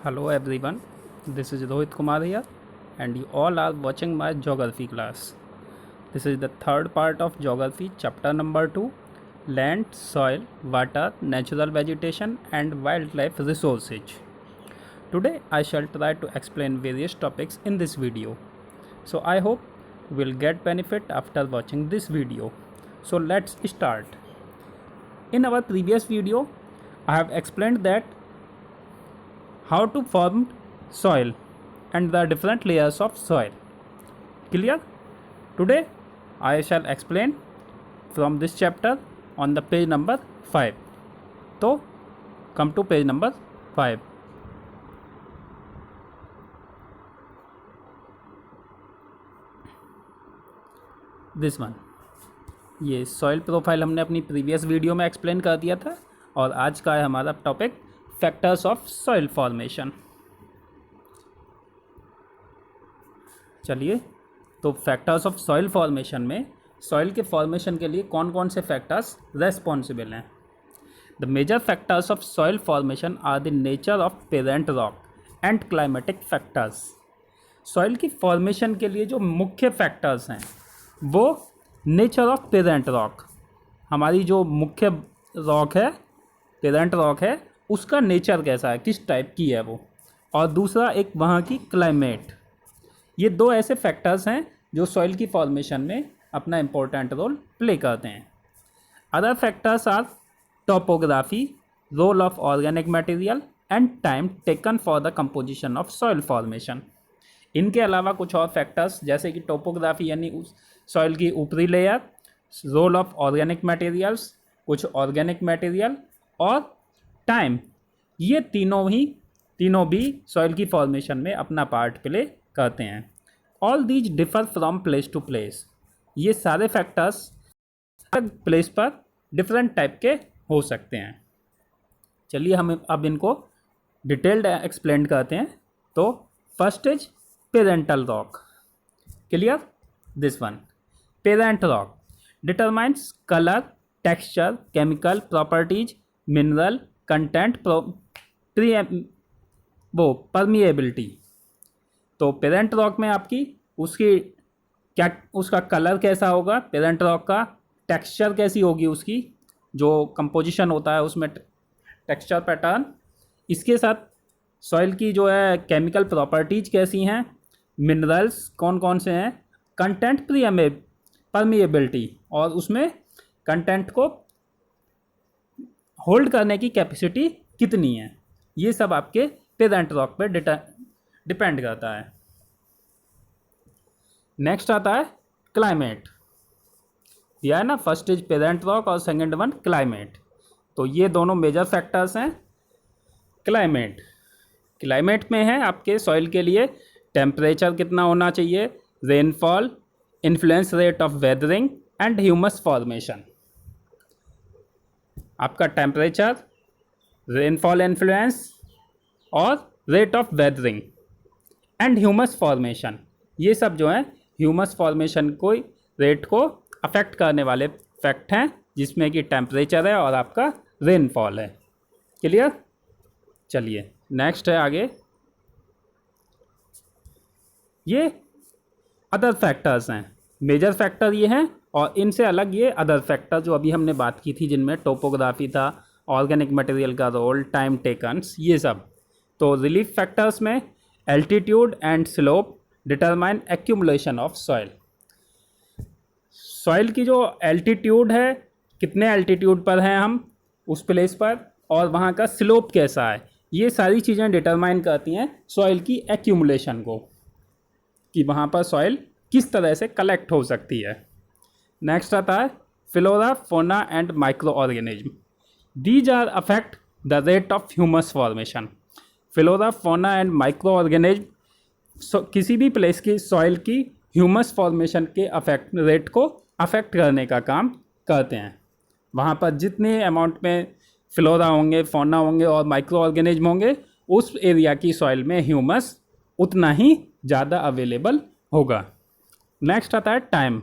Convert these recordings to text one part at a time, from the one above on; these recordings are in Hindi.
Hello everyone, this is Rohit Kumar here and you all are watching my geography class. This is the third part of geography chapter number 2, land, soil, water, natural vegetation and wildlife resources. Today I shall try to explain various topics in this video. So I hope you will get benefit after watching this video. So let's start. In our previous video, I have explained that how to form soil and the different layers of soil. Clear? Today I shall explain from this chapter on the page number 5. So come to page number 5. This one, ये सॉइल प्रोफाइल हमने अपनी प्रीवियस वीडियो में एक्सप्लेन कर दिया था और आज का है हमारा topic factors of soil formation. चलिए, तो फैक्टर्स ऑफ सॉइल फॉर्मेशन में सॉइल के फॉर्मेशन के लिए कौन कौन से फैक्टर्स रेस्पॉन्सिबल हैं। The major factors of soil formation are the nature of parent rock and climatic factors. Soil की फॉर्मेशन के लिए जो मुख्य फैक्टर्स हैं वो नेचर ऑफ पेरेंट रॉक, हमारी जो मुख्य रॉक है, पेरेंट रॉक है, उसका नेचर कैसा है, किस टाइप की है वो, और दूसरा एक वहाँ की क्लाइमेट। ये दो ऐसे फैक्टर्स हैं जो सॉइल की फॉर्मेशन में अपना इम्पोर्टेंट रोल प्ले करते हैं। Other factors are topography, role of organic material and time taken for the composition of soil formation. इनके अलावा कुछ और फैक्टर्स जैसे कि टोपोग्राफी यानी उस सॉइल की ऊपरी layer, role of organic materials, कुछ ऑर्गेनिक मटेरियल और टाइम, ये तीनों भी सॉइल की फॉर्मेशन में अपना पार्ट प्ले करते हैं। All these differ from place to place. ये सारे फैक्टर्स अलग प्लेस पर डिफरेंट टाइप के हो सकते हैं। चलिए हम अब इनको डिटेल्ड एक्सप्लेन करते हैं। तो first is parental rock. Clear? This one, parent rock determines colour, texture, chemical properties, mineral content, permeability. तो पेरेंट रॉक में आपकी उसका कलर कैसा होगा, पेरेंट रॉक का टेक्सचर कैसी होगी, उसकी जो कंपोजिशन होता है उसमें टेक्सचर पैटर्न, इसके साथ सॉइल की जो है केमिकल प्रॉपर्टीज कैसी हैं, मिनरल्स कौन कौन से हैं, कंटेंट, परमिएबिलिटी और उसमें कंटेंट को होल्ड करने की कैपेसिटी कितनी है, ये सब आपके पेरेंट रॉक पे डिपेंड करता है। नेक्स्ट आता है क्लाइमेट। दिया है ना, फर्स्ट इज पेरेंट रॉक और सेकंड वन क्लाइमेट। तो ये दोनों मेजर फैक्टर्स हैं। क्लाइमेट में है आपके सॉइल के लिए टेम्परेचर कितना होना चाहिए, rainfall, influence rate of weathering and humus formation. आपका टेम्परेचर, रेनफॉल इन्फ्लुएंस और rate of weathering and humus formation, ये सब जो है ह्यूमस फॉर्मेशन को रेट को अफेक्ट करने वाले फैक्ट हैं, जिसमें कि टेम्परेचर है और आपका रेनफॉल है। क्लियर? चलिए नेक्स्ट है आगे, ये अदर फैक्टर्स हैं। मेजर फैक्टर ये हैं और इनसे अलग ये अदर फैक्टर जो अभी हमने बात की थी, जिनमें टोपोग्राफी था, ऑर्गेनिक मटेरियल का रोल, टाइम टेकन्स, ये सब। तो रिलीफ फैक्टर्स में altitude and slope determine accumulation of soil. Soil की जो एल्टीट्यूड है, कितने एल्टीट्यूड पर हैं हम उस प्लेस पर, और वहाँ का स्लोप कैसा है, ये सारी चीज़ें डिटरमाइन करती हैं सॉइल की एक्यूमुलेशन को, कि वहाँ पर सॉइल किस तरह से कलेक्ट हो सकती है। नेक्स्ट आता है flora, fauna and microorganism. These are affect the rate of humus formation. Flora, fauna and microorganism किसी भी प्लेस की सॉइल की ह्यूमस फॉर्मेशन के रेट को अफेक्ट करने का काम करते हैं। वहाँ पर जितने अमाउंट में फ्लोरा होंगे, फोना होंगे और माइक्रो ऑर्गेनिज्म होंगे, उस एरिया की सॉइल में ह्यूमस उतना ही ज़्यादा अवेलेबल होगा। नेक्स्ट आता है time.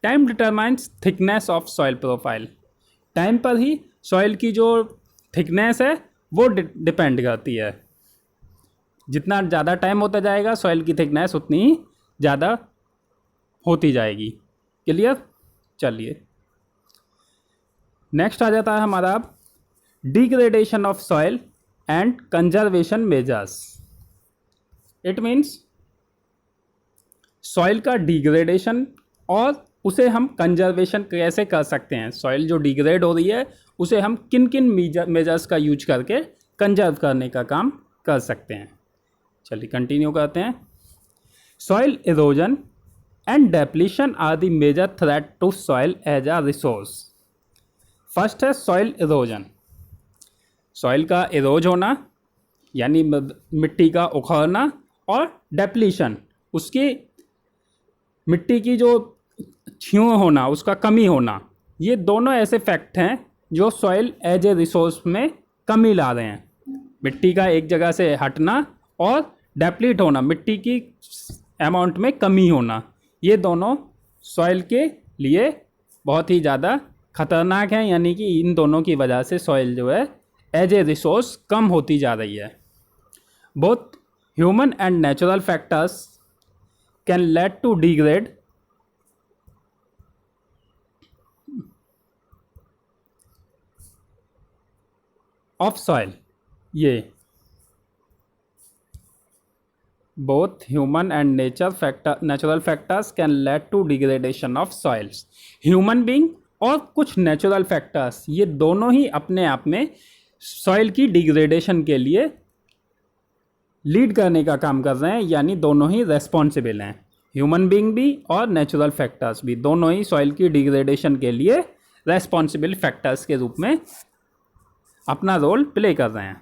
Time determines thickness of soil profile. Time पर ही सॉइल की जो थिकनेस है वो डिपेंड करती है। जितना ज़्यादा टाइम होता जाएगा सॉइल की थिकनेस उतनी ही ज़्यादा होती जाएगी। क्लियर? चलिए नेक्स्ट आ जाता है हमारा degradation of soil and conservation measures. It means soil का डिग्रेडेशन और उसे हम कंजर्वेशन कैसे कर सकते हैं। सॉइल जो डिग्रेड हो रही है उसे हम किन किन मेजर्स का यूज करके कंजर्व करने का काम कर सकते हैं। चलिए कंटिन्यू करते हैं। Soil erosion and depletion are the major threat to soil as a resource. First है सॉइल इरोजन। सॉइल का इरोज होना यानी मिट्टी का उखड़ना, और डेप्लीशन उसकी मिट्टी की जो क्षीण होना, उसका कमी होना। ये दोनों ऐसे फैक्ट हैं जो सॉइल एज ए रिसोर्स में कमी ला रहे हैं। मिट्टी का एक जगह से हटना और डेप्लीट होना, मिट्टी की अमाउंट में कमी होना, ये दोनों सॉइल के लिए बहुत ही ज़्यादा खतरनाक हैं। यानी कि इन दोनों की वजह से सॉइल जो है एज ए रिसोर्स कम होती जा रही है। Both human and natural factors can lead to degrade of soil. ये both human and natural factors can lead to degradation of soils. Human being और कुछ नेचुरल फैक्टर्स, ये दोनों ही अपने आप में सॉइल की डिग्रेडेशन के लिए लीड करने का काम कर रहे हैं, यानी दोनों ही रेस्पॉन्सिबल हैं। ह्यूमन बीइंग भी और नेचुरल फैक्टर्स भी, दोनों ही सॉइल की डिग्रेडेशन के लिए रेस्पॉन्सिबल फैक्टर्स के रूप में अपना रोल प्ले कर रहे हैं।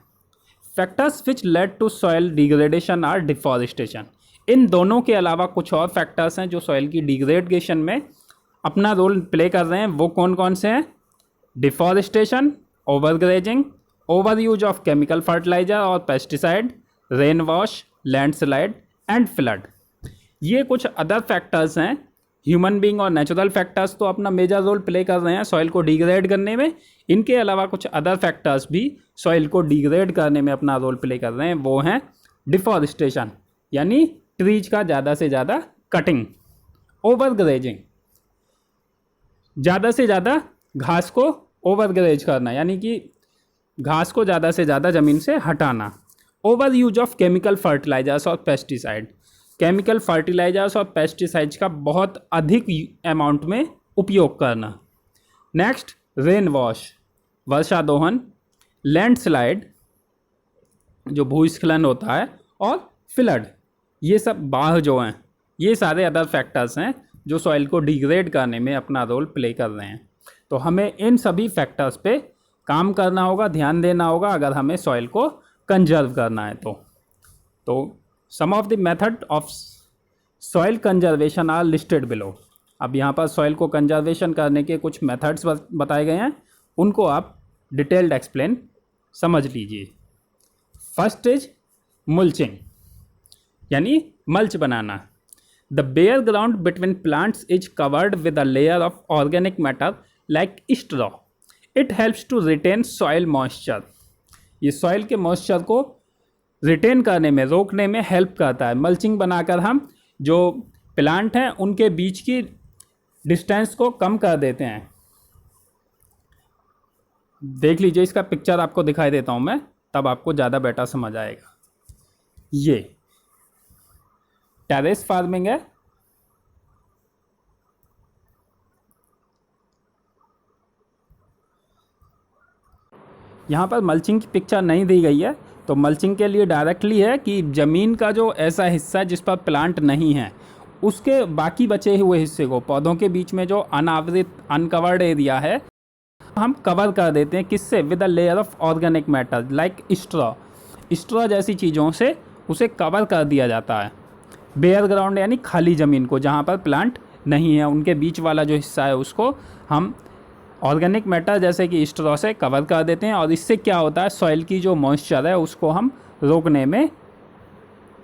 Factors which lead to soil degradation are deforestation. इन दोनों के अलावा कुछ और फैक्टर्स हैं जो सॉइल की डिग्रेडेशन में अपना रोल प्ले कर रहे हैं। वो कौन कौन से हैं? Deforestation, overgrazing, over use of chemical fertilizer और pesticide, rain wash, landslide and flood. ये कुछ अदर फैक्टर्स हैं। ह्यूमन बीइंग और नेचुरल फैक्टर्स तो अपना मेजर रोल प्ले कर रहे हैं सॉइल को डिग्रेड करने में। इनके अलावा कुछ अदर फैक्टर्स भी सॉइल को डिग्रेड करने में अपना रोल प्ले कर रहे हैं। वो हैं डिफॉरेस्टेशन यानी ट्रीज का ज़्यादा से ज़्यादा कटिंग, ओवरग्रेजिंग ज़्यादा से ज़्यादा घास को ओवरग्रेज करना यानी कि घास को ज़्यादा से ज़्यादा ज़मीन से हटाना, over use of chemical fertilizers और पेस्टिसाइड, केमिकल फर्टिलाइजर्स और पेस्टिसाइड्स का बहुत अधिक अमाउंट में उपयोग करना। नेक्स्ट रेन वॉश, वर्षा दोहन, लैंडस्लाइड जो भूस्खलन होता है, और फ्लड, ये सब बाढ़ जो हैं, ये सारे अदर फैक्टर्स हैं जो सॉइल को डिग्रेड करने में अपना रोल प्ले कर रहे हैं। तो हमें इन सभी फैक्टर्स पे काम करना होगा, ध्यान देना होगा अगर हमें सॉइल को कंजर्व करना है तो some of the method of soil conservation are listed below. अब यहाँ पर सॉइल को कंजर्वेशन करने के कुछ मेथड्स बताए गए हैं, उनको आप डिटेल्ड एक्सप्लेन समझ लीजिए। फर्स्ट इज मल्चिंग यानी मल्च बनाना। The bare ground between plants is covered with a layer of organic matter like straw. It helps to retain soil moisture. ये सॉइल के मॉइस्चर को रिटेन करने में, रोकने में हेल्प करता है। मल्चिंग बनाकर हम जो प्लांट हैं उनके बीच की डिस्टेंस को कम कर देते हैं। देख लीजिए, इसका पिक्चर आपको दिखाई देता हूँ मैं, तब आपको ज़्यादा बेटर समझ आएगा। ये टेरेस फार्मिंग है। यहाँ पर मल्चिंग की पिक्चर नहीं दी गई है, तो मल्चिंग के लिए डायरेक्टली है कि ज़मीन का जो ऐसा हिस्सा जिस पर प्लांट नहीं है उसके बाकी बचे हुए हिस्से को, पौधों के बीच में जो अनावृत अनकवर्ड एरिया है, हम कवर कर देते हैं। किससे? With a layer of organic matter like straw. Straw जैसी चीज़ों से उसे कवर कर दिया जाता है। बेयर ग्राउंड यानी खाली ज़मीन को, जहाँ पर प्लांट नहीं है, उनके बीच वाला जो हिस्सा है उसको हम ऑर्गेनिक मैटर जैसे कि स्ट्रॉ से कवर कर देते हैं। और इससे क्या होता है, सॉइल की जो मॉइस्चर है उसको हम रोकने में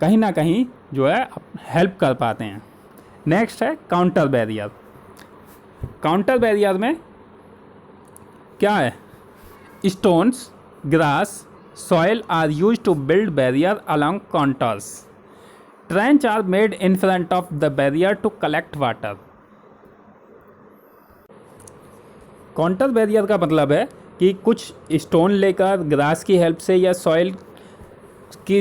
कहीं ना कहीं जो है हेल्प कर पाते हैं। नेक्स्ट है काउंटर बैरियर। काउंटर बैरियर में क्या है? Stones, grass, soil are used to build barrier along contours. Trench are made in front of the barrier to collect water. Contour barrier का मतलब है कि कुछ स्टोन लेकर ग्रास की हेल्प से या सॉइल की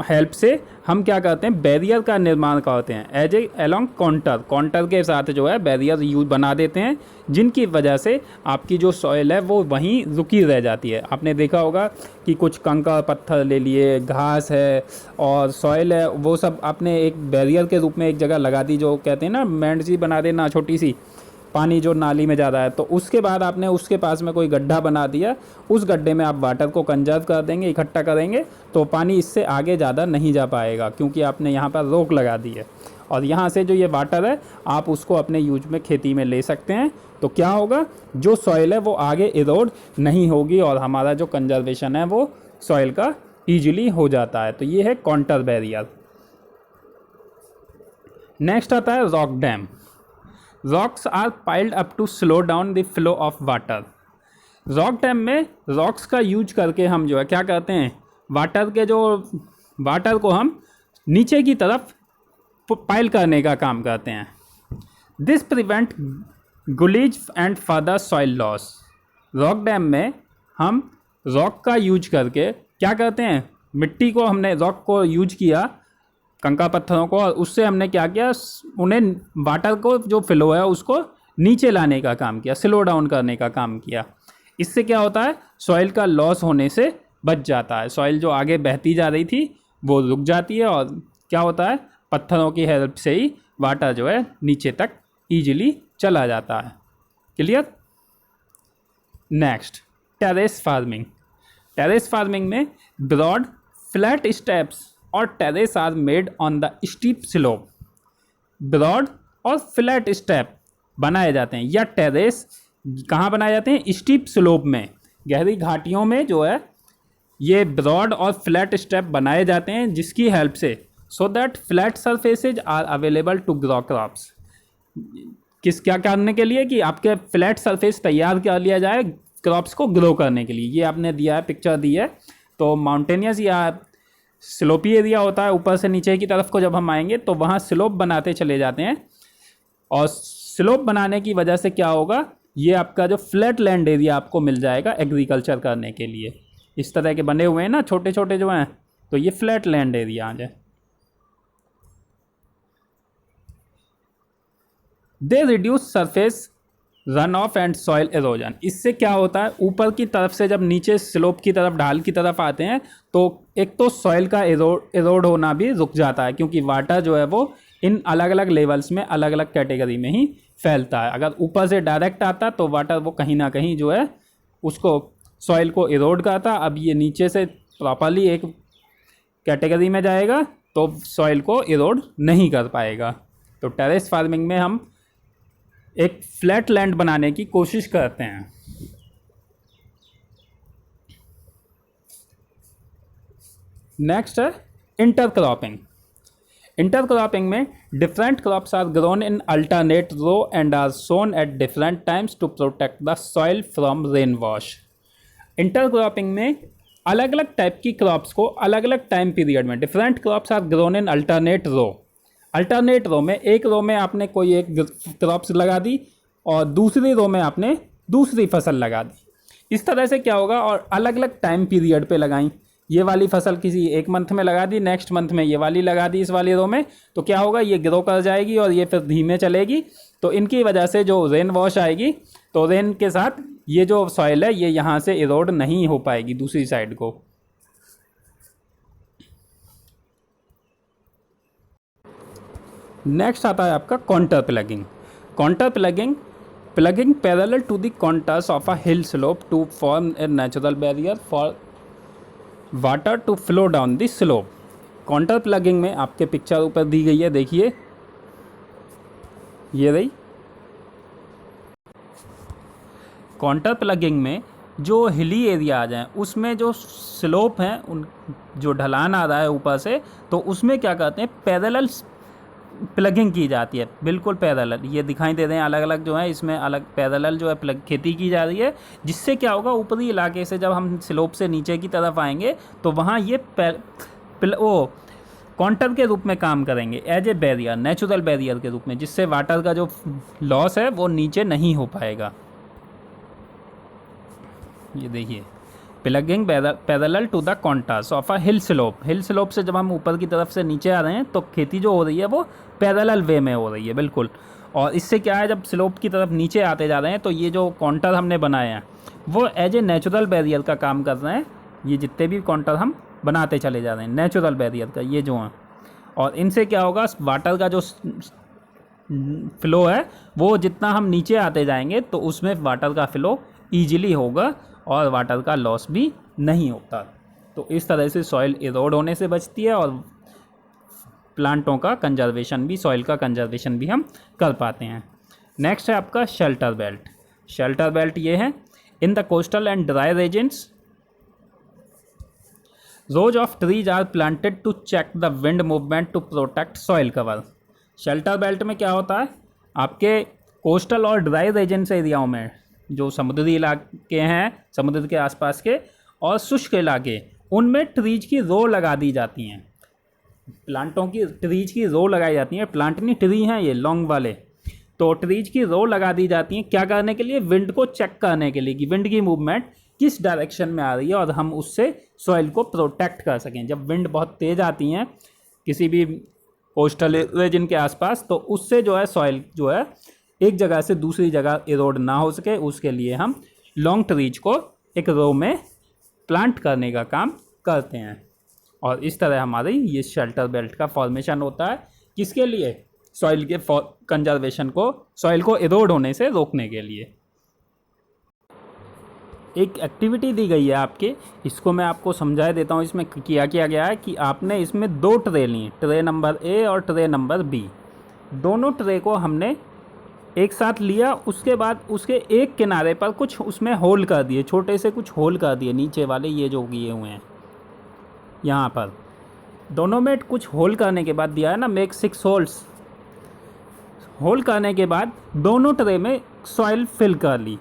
हेल्प से हम क्या करते हैं, बैरियर का निर्माण करते हैं एज ए अलोंग कॉन्टर के साथ जो है बैरियर यूज बना देते हैं, जिनकी वजह से आपकी जो सॉइल है वो वहीं रुकी रह जाती है। आपने देखा होगा कि कुछ कंकड़ पत्थर ले लिए, घास है और सॉइल है, वो सब आपने एक बैरियर के रूप में एक जगह लगा दी, जो कहते हैं ना मैंड सी बना देना छोटी सी, पानी जो नाली में जा रहा है, तो उसके बाद आपने उसके पास में कोई गड्ढा बना दिया, उस गड्ढे में आप वाटर को कंजर्व कर देंगे, इकट्ठा करेंगे, तो पानी इससे आगे ज़्यादा नहीं जा पाएगा क्योंकि आपने यहाँ पर रोक लगा दी है। और यहाँ से जो ये वाटर है आप उसको अपने यूज में खेती में ले सकते हैं। तो क्या होगा, जो सॉइल है वो आगे इरोड नहीं होगी और हमारा जो कंजर्वेशन है वो सॉइल का ईजिली हो जाता है। तो ये है कॉन्टर बैरियर। नेक्स्ट आता है rock dam. Rocks are piled up to slow down the flow of water. Rock dam में रॉक्स का यूज करके हम जो है क्या करते हैं, वाटर को हम नीचे की तरफ पाइल करने का काम करते हैं। This prevent gullies and further soil loss. Rock dam में हम रॉक का यूज करके क्या करते हैं, मिट्टी को हमने रॉक को यूज किया, कंकड़ पत्थरों को, और उससे हमने क्या किया, उन्हें वाटर को जो फ्लो है उसको नीचे लाने का काम किया, स्लो डाउन करने का काम किया। इससे क्या होता है, सॉइल का लॉस होने से बच जाता है। सॉइल जो आगे बहती जा रही थी वो रुक जाती है और क्या होता है, पत्थरों की हेल्प से ही वाटर जो है नीचे तक ईजिली चला जाता है। Clear. Next, terrace farming. Terrace farming में ब्रॉड फ्लैट स्टेप्स और terrace are made on the steep slope. Broad और फ्लैट स्टेप बनाए जाते हैं, या टेरेस कहाँ बनाए जाते हैं, स्टीप स्लोप में, गहरी घाटियों में जो है ये ब्रॉड और फ्लैट स्टेप बनाए जाते हैं, जिसकी हेल्प से so that flat surfaces are available to grow crops. क्या करने के लिए कि आपके फ्लैट सरफेस तैयार कर लिया जाए क्रॉप्स को ग्रो करने के लिए। ये आपने दिया है, पिक्चर दी है। तो माउंटेनियस या स्लोपी एरिया होता है, ऊपर से नीचे की तरफ को जब हम आएंगे तो वहाँ स्लोप बनाते चले जाते हैं, और स्लोप बनाने की वजह से क्या होगा, ये आपका जो फ्लैट लैंड एरिया आपको मिल जाएगा एग्रीकल्चर करने के लिए। इस तरह के बने हुए हैं ना छोटे छोटे जो हैं, तो ये फ्लैट लैंड एरिया आ जाए। They reduce surface run of and soil halogen. इससे क्या होता है, ऊपर की तरफ से जब नीचे स्लोप की तरफ, ढाल की तरफ आते हैं तो एक तो सॉइल का एरोड होना भी रुक जाता है, क्योंकि वाटर जो है वो इन अलग अलग लेवल्स में, अलग अलग कैटेगरी में ही फैलता है। अगर ऊपर से डायरेक्ट आता तो वाटर वो कहीं ना कहीं जो है उसको सॉइल को एरोड करता। अब ये नीचे से प्रॉपरली एक कैटेगरी में जाएगा तो सॉइल को एरोड नहीं कर पाएगा। तो टेरेस फार्मिंग में हम एक फ्लैट लैंड बनाने की कोशिश करते हैं। नेक्स्ट है इंटरक्रॉपिंग। इंटरक्रॉपिंग में different crops are grown in alternate row and are sown at different times to protect the soil from rain wash. Intercropping में अलग अलग टाइप की क्रॉप्स को अलग अलग टाइम पीरियड में, different crops are grown in alternate row. Alternate row में एक रो में आपने कोई एक क्रॉप्स लगा दी और दूसरी रो में आपने दूसरी फसल लगा दी। इस तरह से क्या होगा, और अलग अलग टाइम पीरियड पे लगाई। ये वाली फसल किसी एक मंथ में लगा दी, नेक्स्ट मंथ में ये वाली लगा दी इस वाली रो में, तो क्या होगा, ये ग्रो कर जाएगी और ये फिर धीमे चलेगी। तो इनकी वजह से जो रेन वॉश आएगी तो रेन के साथ ये जो सॉइल है ये यहाँ से इरोड नहीं हो पाएगी दूसरी साइड को। नेक्स्ट आता है आपका contour plugging. Contour plugging parallel to the contours of a hill slope to form a natural barrier for water to flow down the slope. Contour plugging में आपके पिक्चर ऊपर दी गई है, देखिए ये रही। कॉन्टर प्लगिंग में जो हिली एरिया आ जाए उसमें जो स्लोप हैं, उन जो ढलान आ रहा है ऊपर से, तो उसमें क्या करते हैं, पैरेलल प्लगिंग की जाती है, बिल्कुल पैरेलल। ये दिखाई दे रहे हैं अलग अलग जो है, इसमें अलग पैरेलल जो है खेती की जा रही है, जिससे क्या होगा, ऊपरी इलाके से जब हम स्लोप से नीचे की तरफ आएंगे तो वहाँ ये वो कॉन्टर के रूप में काम करेंगे, as a barrier, natural barrier के रूप में, जिससे वाटर का जो लॉस है वो नीचे नहीं हो पाएगा। ये देखिए, plugging parallel to the contours of a hill slope. Hill slope से जब हम ऊपर की तरफ से नीचे आ रहे हैं तो खेती जो हो रही है वो पैरेलल वे में हो रही है, बिल्कुल। और इससे क्या है, जब स्लोप की तरफ नीचे आते जा रहे हैं तो ये जो कॉन्टर हमने बनाए हैं वो एज ए नेचुरल बैरियर का काम कर रहे हैं। ये जितने भी कॉन्टर हम बनाते चले जा रहे हैं नेचुरल बैरियर का, ये जो हैं, और इनसे क्या होगा, वाटर का जो फ्लो है वो जितना हम नीचे आते जाएंगे तो उसमें वाटर का फ्लो ईजिली होगा और वाटर का लॉस भी नहीं होता। तो इस तरह से सॉइल इरोड होने से बचती है और प्लांटों का कंजर्वेशन भी, सॉइल का कंजर्वेशन भी हम कर पाते हैं। नेक्स्ट है आपका शेल्टर बेल्ट। शेल्टर बेल्ट ये है, in the coastal and dry regions rows of trees are planted to check the wind movement to protect soil cover. Shelter belt में क्या होता है, आपके कोस्टल और ड्राई रीजन्स एरियाओं में, जो समुद्री इलाके हैं, समुद्र के आसपास के और शुष्क इलाके, उनमें ट्रीज की रो लगा दी जाती हैं। प्लांटों की ट्रीज की रो लगाई जाती हैं, प्लांट नहीं, ट्री हैं ये लॉन्ग वाले। तो ट्रीज की रो लगा दी जाती हैं, क्या करने के लिए, विंड को चेक करने के लिए कि विंड की मूवमेंट किस डायरेक्शन में आ रही है और हम उससे सॉइल को प्रोटेक्ट कर सकें। जब विंड बहुत तेज़ आती हैं किसी भी कोस्टल रीजन के आसपास, तो उससे जो है सॉइल जो है एक जगह से दूसरी जगह इरोड ना हो सके, उसके लिए हम लॉन्ग ट्रीज को एक रो में प्लांट करने का काम करते हैं। और इस तरह हमारी ये शेल्टर बेल्ट का फॉर्मेशन होता है, किसके लिए, सॉइल के कंजर्वेशन को, सॉइल को इरोड होने से रोकने के लिए। एक एक्टिविटी दी गई है आपके, इसको मैं आपको समझा देता हूँ। इसमें किया गया है कि आपने इसमें 2 ट्रे ली, ट्रे नंबर ए और ट्रे नंबर बी। दोनों ट्रे को हमने एक साथ लिया, उसके बाद उसके एक किनारे पर कुछ उसमें होल कर दिए, छोटे से कुछ होल कर दिए, नीचे वाले ये जो किए हुए हैं यहाँ पर, दोनों में कुछ होल करने के बाद दिया है ना, मेक 6 होल्स। होल करने के बाद दोनों ट्रे में सॉइल फिल कर ली।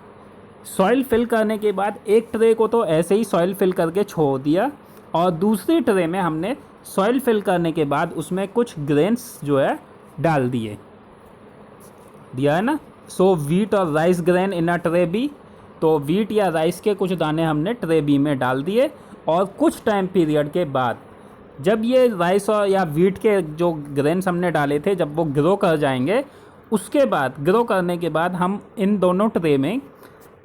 सॉइल फिल करने के बाद एक ट्रे को तो ऐसे ही सॉइल फिल करके छोड़ दिया, और दूसरी ट्रे में हमने सॉइल फिल करने के बाद उसमें कुछ ग्रेन्स जो है डाल दिया है ना। सो वीट और rice grain in a tray B, तो वीट या राइस के कुछ दाने हमने ट्रे बी में डाल दिए, और कुछ टाइम पीरियड के बाद जब ये राइस और या वीट के जो ग्रेन्स हमने डाले थे जब वो ग्रो कर जाएंगे, उसके बाद ग्रो करने के बाद हम इन दोनों ट्रे में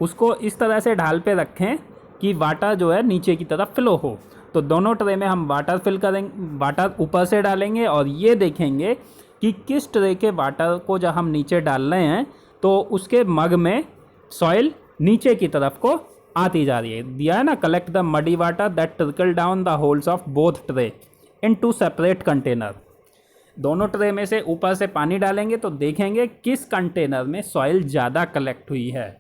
उसको इस तरह से ढाल पे रखें कि वाटर जो है नीचे की तरफ फ्लो हो। तो दोनों ट्रे में हम वाटर फिल करेंगे, वाटर ऊपर से डालेंगे, और ये देखेंगे कि किस ट्रे के वाटर को जब हम नीचे डाल रहे हैं तो उसके मग में सॉइल नीचे की तरफ को आती जा रही है। दिया है ना, collect the muddy water that trickle down the holes of both tray in 2 separate container. दोनों ट्रे में से ऊपर से पानी डालेंगे तो देखेंगे किस कंटेनर में सॉइल ज़्यादा कलेक्ट हुई है।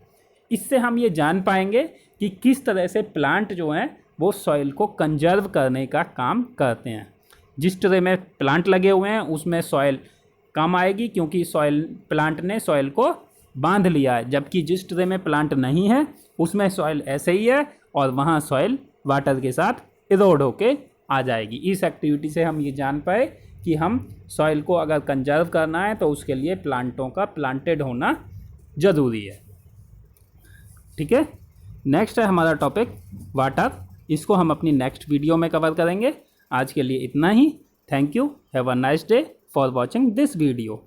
इससे हम ये जान पाएंगे कि किस तरह से प्लांट जो हैं वो सॉइल को कंजर्व करने का काम करते हैं। जिस ट्रे में प्लांट लगे हुए हैं उसमें सॉइल कम आएगी, क्योंकि प्लांट ने सॉइल को बांध लिया है, जबकि जिस ट्रे में प्लांट नहीं है उसमें सॉइल ऐसे ही है और वहाँ सॉइल वाटर के साथ इरोड होके आ जाएगी। इस एक्टिविटी से हम ये जान पाए कि हम सॉइल को अगर कंजर्व करना है तो उसके लिए प्लांटों का प्लांटेड होना ज़रूरी है। ठीक है, नेक्स्ट है हमारा टॉपिक वाटर, इसको हम अपनी नेक्स्ट वीडियो में कवर करेंगे। आज के लिए इतना ही। Thank you, have a nice day for watching this video.